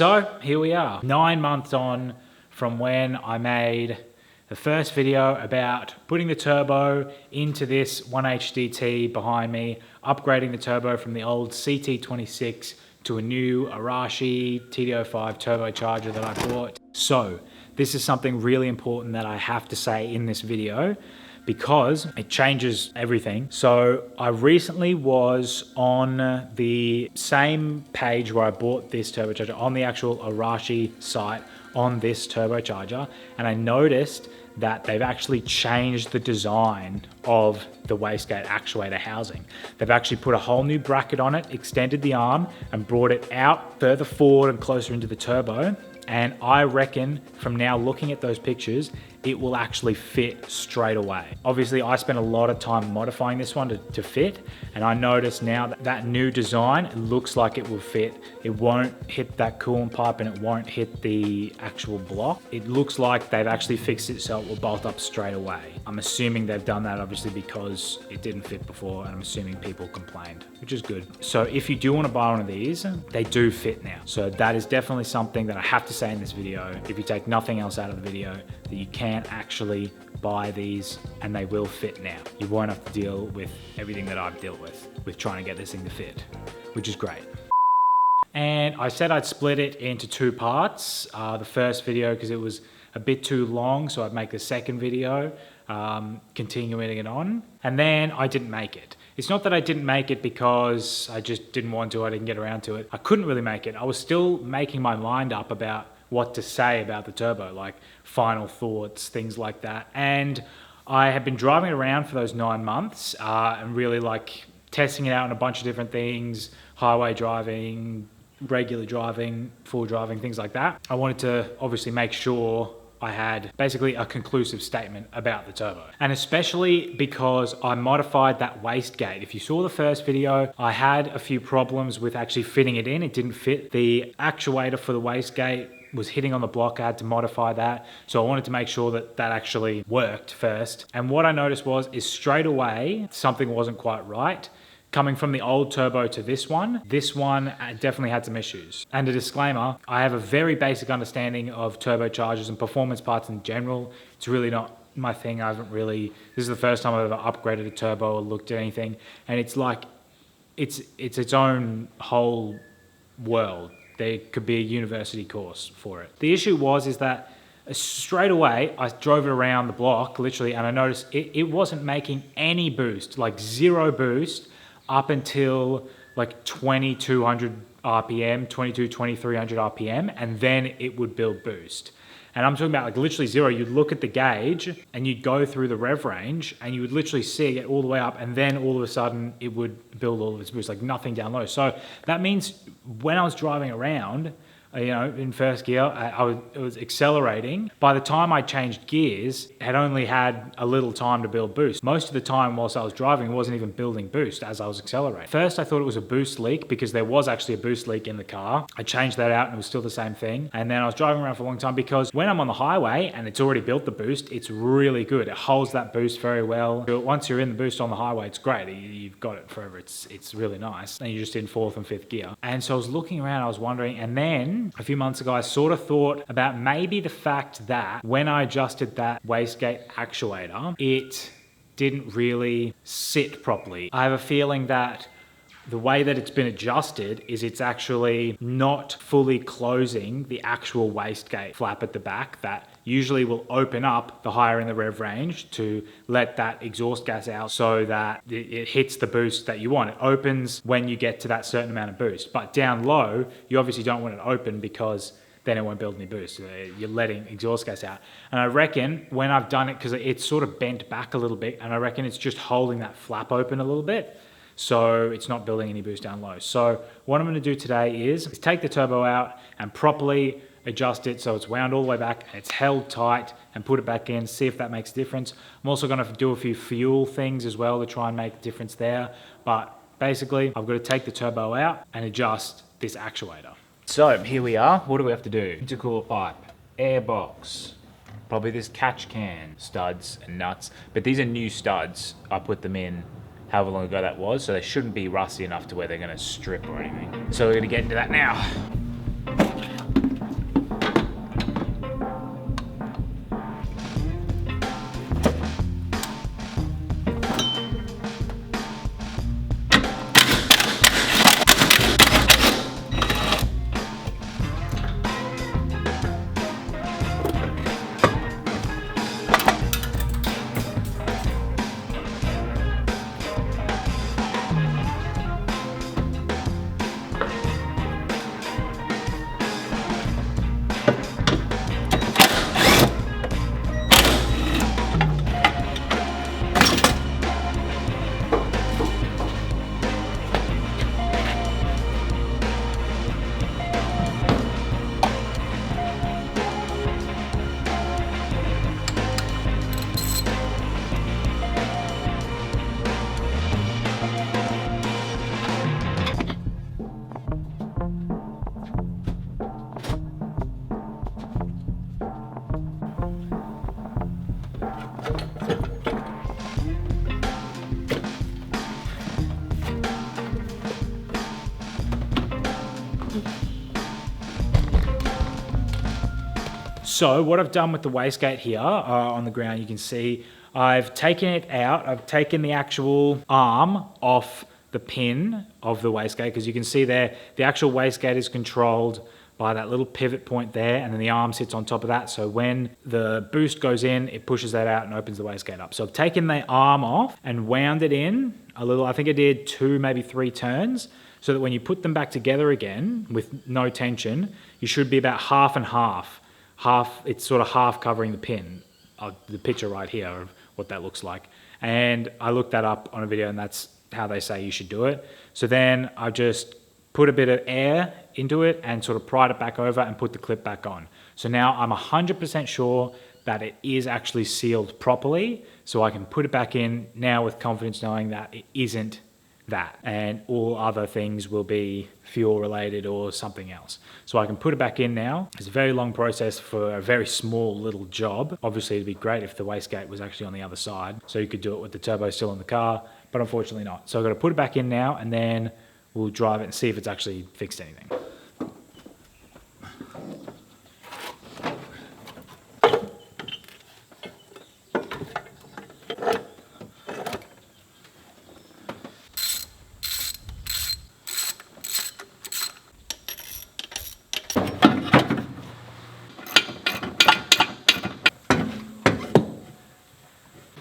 So here we are, 9 months on from when I made the first video about putting the turbo into this 1HDT behind me, upgrading the turbo from the old CT26 to a new Arashi TD05 turbocharger that I bought. So this is something really important that I have to say in this video because it changes everything. So I recently was on the same page where I bought this turbocharger, on the actual Arashi site on this turbocharger, and I noticed that they've actually changed the design of the wastegate actuator housing. They've actually put a whole new bracket on it, extended the arm and brought it out further forward and closer into the turbo. And I reckon from now looking at those pictures, it will actually fit straight away. Obviously, I spent a lot of time modifying this one to fit, and I noticed now that that new design, it looks like it will fit. It won't hit that coolant pipe and it won't hit the actual block. It looks like they've actually fixed it so it will bolt up straight away. I'm assuming they've done that obviously because it didn't fit before, and I'm assuming people complained, which is good. So if you do want to buy one of these, they do fit now. So that is definitely something that I have to say in this video. If you take nothing else out of the video, that you can actually buy these and they will fit now. You won't have to deal with everything that I've dealt with trying to get this thing to fit, which is great. And I said I'd split it into two parts. The first video, because it was a bit too long, so I'd make the second video, continuing it on. And then I didn't make it. It's not that I didn't make it because I just didn't want to, I didn't get around to it. I couldn't really make it. I was still making my mind up about what to say about the turbo, like final thoughts, things like that. And I had been driving around for those 9 months and really like testing it out on a bunch of different things, highway driving, regular driving, full driving, things like that. I wanted to obviously make sure I had basically a conclusive statement about the turbo. And especially because I modified that wastegate. If you saw the first video, I had a few problems with actually fitting it in. It didn't fit. The actuator for the wastegate was hitting on the block. I had to modify that. So I wanted to make sure that that actually worked first. And what I noticed is straight away, something wasn't quite right. Coming from the old turbo to this one definitely had some issues. And a disclaimer, I have a very basic understanding of turbochargers and performance parts in general. It's really not my thing. I haven't really, this is the first time I've ever upgraded a turbo or looked at anything. And it's like, it's its own whole world. There could be a university course for it. The issue is that straight away, I drove it around the block, literally, and I noticed it wasn't making any boost, like zero boost, up until like 2200 RPM, 2300 RPM, and then it would build boost. And I'm talking about like literally zero. You'd look at the gauge and you'd go through the rev range and you would literally see it all the way up, and then all of a sudden it would build all of its boost, like nothing down low. So that means when I was driving around, in first gear, it was accelerating. By the time I changed gears, it had only had a little time to build boost. Most of the time whilst I was driving, it wasn't even building boost as I was accelerating. First, I thought it was a boost leak because there was actually a boost leak in the car. I changed that out and it was still the same thing. And then I was driving around for a long time because when I'm on the highway and it's already built the boost, it's really good. It holds that boost very well. Once you're in the boost on the highway, it's great. You've got it forever. It's really nice. And you're just in fourth and fifth gear. And so I was looking around, I was wondering, and then a few months ago, I sort of thought about maybe the fact that when I adjusted that wastegate actuator, it didn't really sit properly. I have a feeling that the way that it's been adjusted is it's actually not fully closing the actual wastegate flap at the back that usually will open up the higher in the rev range to let that exhaust gas out so that it hits the boost that you want. It opens when you get to that certain amount of boost. But down low, you obviously don't want it open because then it won't build any boost. You're letting exhaust gas out. And I reckon when I've done it, because it's sort of bent back a little bit, and I reckon it's just holding that flap open a little bit, so it's not building any boost down low. So what I'm going to do today is take the turbo out and properly adjust it so it's wound all the way back and it's held tight, and put it back in, see if that makes a difference. I'm also going to do a few fuel things as well to try and make a difference there. But basically, I've got to take the turbo out and adjust this actuator. So here we are. What do we have to do? Intercooler pipe, airbox, probably this catch can, studs and nuts. But these are new studs. I put them in however long ago that was, so they shouldn't be rusty enough to where they're going to strip or anything. So we're going to get into that now. So what I've done with the wastegate here on the ground, you can see I've taken it out. I've taken the actual arm off the pin of the wastegate, because you can see there the actual wastegate is controlled by that little pivot point there, and then the arm sits on top of that. So when the boost goes in, it pushes that out and opens the wastegate up. So I've taken the arm off and wound it in a little. I think I did 2, maybe 3 turns, so that when you put them back together again with no tension, you should be about half and half. It's sort of half covering the pin. The picture right here of what that looks like. And I looked that up on a video, and that's how they say you should do it. So then I just put a bit of air into it and sort of pried it back over and put the clip back on. So now I'm 100% sure that it is actually sealed properly, so I can put it back in now with confidence, knowing that it isn't that, and all other things will be fuel related or something else. So I can put it back in now. It's a very long process for a very small little job. Obviously it'd be great if the wastegate was actually on the other side, so you could do it with the turbo still in the car, but unfortunately not. So I've got to put it back in now, and then we'll drive it and see if it's actually fixed anything.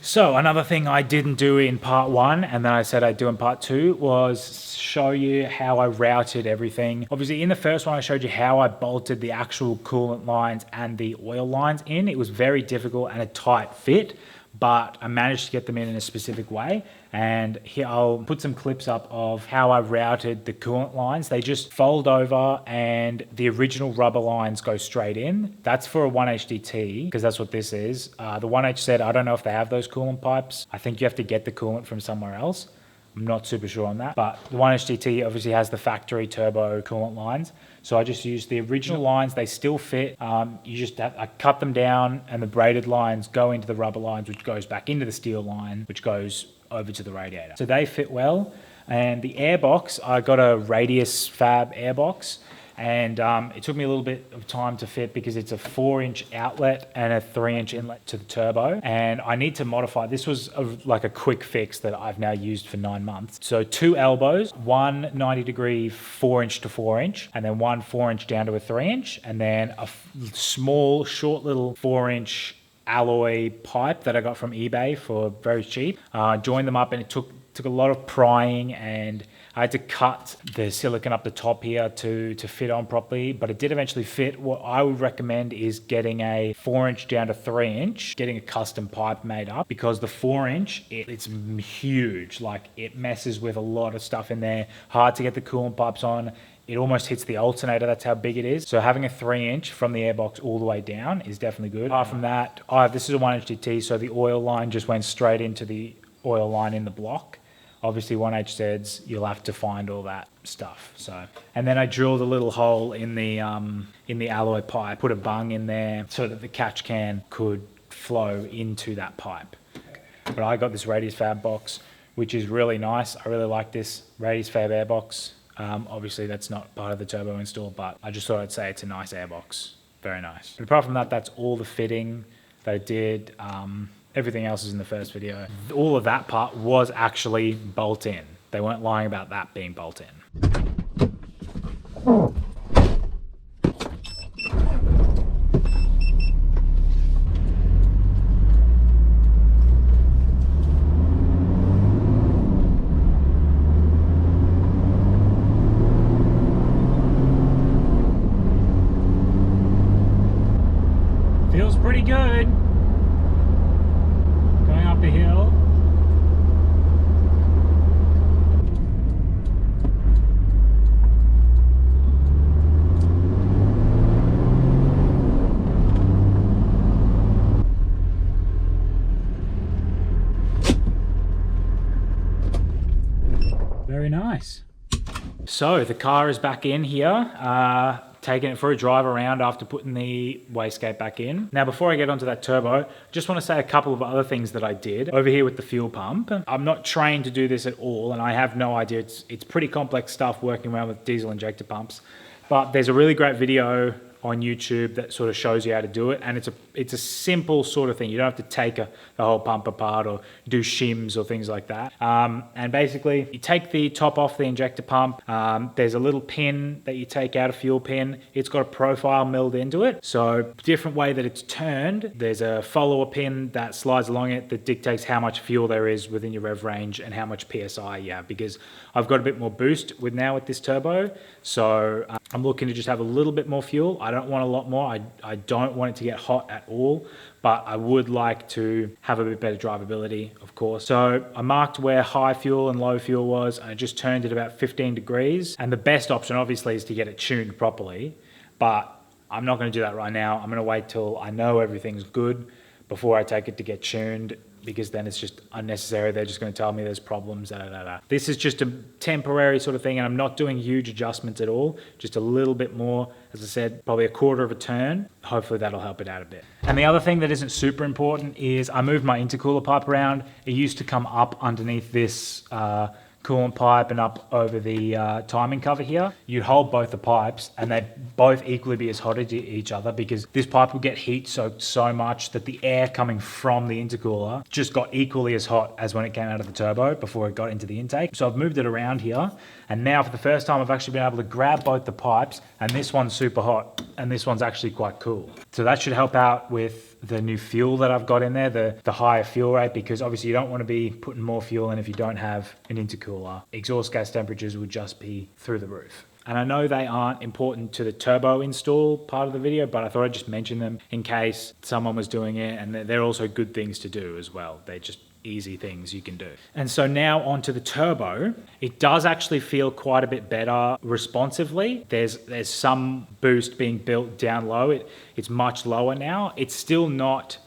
So another thing I didn't do in part 1, and then I said I'd do in part 2, was show you how I routed everything. Obviously in the first one I showed you how I bolted the actual coolant lines and the oil lines in. It was very difficult and a tight fit, but I managed to get them in a specific way. And here I'll put some clips up of how I routed the coolant lines. They just fold over and the original rubber lines go straight in. That's for a 1HDT, because that's what this is. The 1H said, I don't know if they have those coolant pipes. I think you have to get the coolant from somewhere else. I'm not super sure on that, but the 1HDT obviously has the factory turbo coolant lines. So I just used the original lines. They still fit. I cut them down, and the braided lines go into the rubber lines, which goes back into the steel line, which goes over to the radiator. So they fit well. And the airbox, I got a Radius Fab airbox, and it took me a little bit of time to fit because it's a 4-inch outlet and a 3-inch inlet to the turbo, and I need to modify. This was like a quick fix that I've now used for 9 months. So 2 elbows, one 90-degree 4-inch to 4-inch, and then one 4-inch down to a 3-inch, and then a small, short little 4-inch alloy pipe that I got from eBay for very cheap. Joined them up, and it took a lot of prying, and I had to cut the silicone up the top here to fit on properly, but it did eventually fit. What I would recommend is getting a 4-inch down to 3-inch, getting a custom pipe made up, because the 4-inch, it's huge. Like, it messes with a lot of stuff in there. Hard to get the coolant pipes on. It almost hits the alternator, that's how big it is. So having a 3-inch from the airbox all the way down is definitely good. Apart from that, this is a 1HDT, so the oil line just went straight into the oil line in the block. Obviously 1H says you'll have to find all that stuff. So, and then I drilled a little hole in the alloy pipe, put a bung in there so that the catch can could flow into that pipe. But I got this Radius Fab box, which is really nice. I really like this Radius Fab airbox. Obviously that's not part of the turbo install, but I just thought I'd say it's a nice airbox. Very nice. But apart from that, that's all the fitting that I did. Everything else is in the first video. All of that part was actually bolt in. They weren't lying about that being bolt in. Feels pretty good. Going up the hill. Very nice. So the car is back in here. Taking it for a drive around after putting the wastegate back in. Now, before I get onto that turbo, just want to say a couple of other things that I did over here with the fuel pump. I'm not trained to do this at all, and I have no idea. It's pretty complex stuff working around with diesel injector pumps. But there's a really great video on YouTube that sort of shows you how to do it, and it's a simple sort of thing. You don't have to take the whole pump apart or do shims or things like that. And basically, you take the top off the injector pump. There's a little pin that you take out, a fuel pin. It's got a profile milled into it. So different way that it's turned, there's a follower pin that slides along it that dictates how much fuel there is within your rev range and how much PSI you have, because I've got a bit more boost with this turbo. So I'm looking to just have a little bit more fuel. I don't want a lot more. I don't want it to get hot at all, but I would like to have a bit better drivability, of course. So I marked where high fuel and low fuel was. I just turned it about 15 degrees. And the best option obviously is to get it tuned properly, but I'm not going to do that right now. I'm going to wait till I know everything's good before I take it to get tuned, because then it's just unnecessary. They're just going to tell me there's problems. This is just a temporary sort of thing, and I'm not doing huge adjustments at all. Just a little bit more, as I said, probably a quarter of a turn. Hopefully that'll help it out a bit. And the other thing that isn't super important is I moved my intercooler pipe around. It used to come up underneath this coolant pipe and up over the timing cover here. You'd hold both the pipes and they'd both equally be as hot as each other, because this pipe would get heat soaked so much that the air coming from the intercooler just got equally as hot as when it came out of the turbo before it got into the intake. So I've moved it around here, and now for the first time I've actually been able to grab both the pipes, and this one's super hot and this one's actually quite cool. So that should help out with the new fuel that I've got in there, the higher fuel rate, because obviously you don't want to be putting more fuel in if you don't have an intercooler. Exhaust gas temperatures would just be through the roof. And I know they aren't important to the turbo install part of the video, but I thought I'd just mention them in case someone was doing it, and they're also good things to do as well. They're just easy things you can do. And so now onto the turbo. It does actually feel quite a bit better responsively. There's some boost being built down low. It's much lower now. It's still not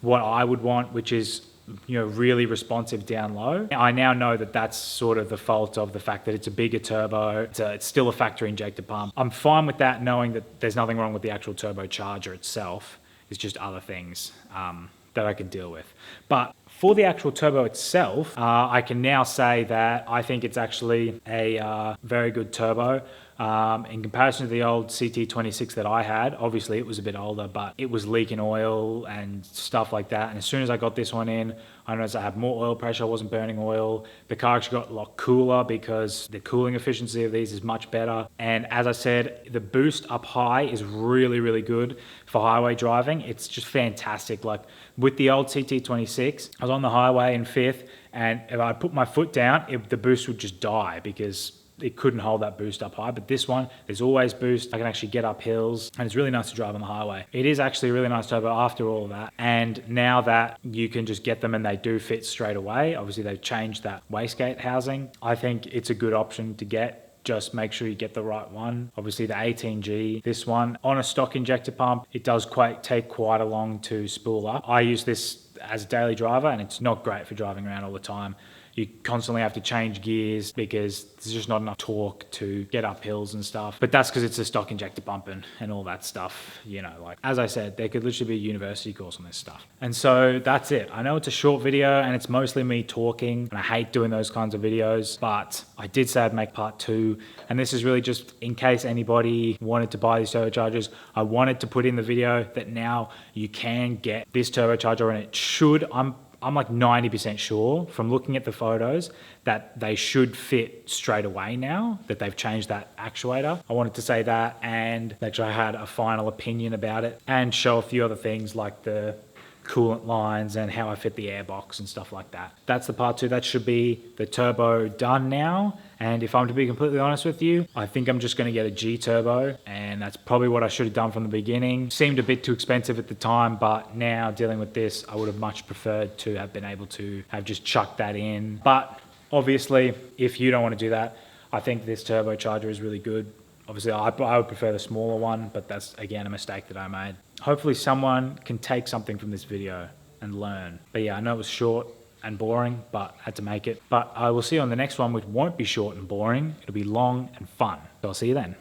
what I would want, which is, you know, really responsive down low. I now know that that's sort of the fault of the fact that it's a bigger turbo. It's still a factory injector pump. I'm fine with that, knowing that there's nothing wrong with the actual turbocharger itself. It's just other things that I can deal with. But for the actual turbo itself, I can now say that I think it's actually a very good turbo. In comparison to the old CT26 that I had, obviously it was a bit older, but it was leaking oil and stuff like that. And as soon as I got this one in, I noticed I had more oil pressure, I wasn't burning oil. The car actually got a lot cooler because the cooling efficiency of these is much better. And as I said, the boost up high is really, really good for highway driving. It's just fantastic. Like with the old CT26, I was on the highway in fifth, and if I put my foot down, the boost would just die because it couldn't hold that boost up high. But this one, there's always boost. I can actually get up hills, and it's really nice to drive on the highway. It is actually a really nice turbo after all of that. And now that you can just get them and they do fit straight away, obviously they've changed that wastegate housing. I think it's a good option to get. Just make sure you get the right one. Obviously the 18G, this one on a stock injector pump, it does take quite a long to spool up. I use this as a daily driver, and it's not great for driving around all the time. You constantly have to change gears because there's just not enough torque to get up hills and stuff. But that's because it's a stock injector pump and all that stuff. You know, like, as I said, there could literally be a university course on this stuff. And so that's it. I know it's a short video and it's mostly me talking, and I hate doing those kinds of videos, but I did say I'd make part 2. And this is really just in case anybody wanted to buy these turbochargers. I wanted to put in the video that now you can get this turbocharger, and it should, I'm like 90% sure from looking at the photos that they should fit straight away now that they've changed that actuator. I wanted to say that, and make sure I had a final opinion about it, and show a few other things like the coolant lines and how I fit the airbox and stuff like that. That's the part 2. That should be the turbo done now. And if I'm to be completely honest with you, I think I'm just going to get a G turbo, and that's probably what I should have done from the beginning. Seemed a bit too expensive at the time, but now dealing with this, I would have much preferred to have been able to have just chucked that in. But obviously, if you don't want to do that, I think this turbocharger is really good. Obviously, I would prefer the smaller one, but that's, again, a mistake that I made. Hopefully someone can take something from this video and learn. But yeah, I know it was short and boring, but had to make it. But I will see you on the next one, which won't be short and boring. It'll be long and fun. So I'll see you then.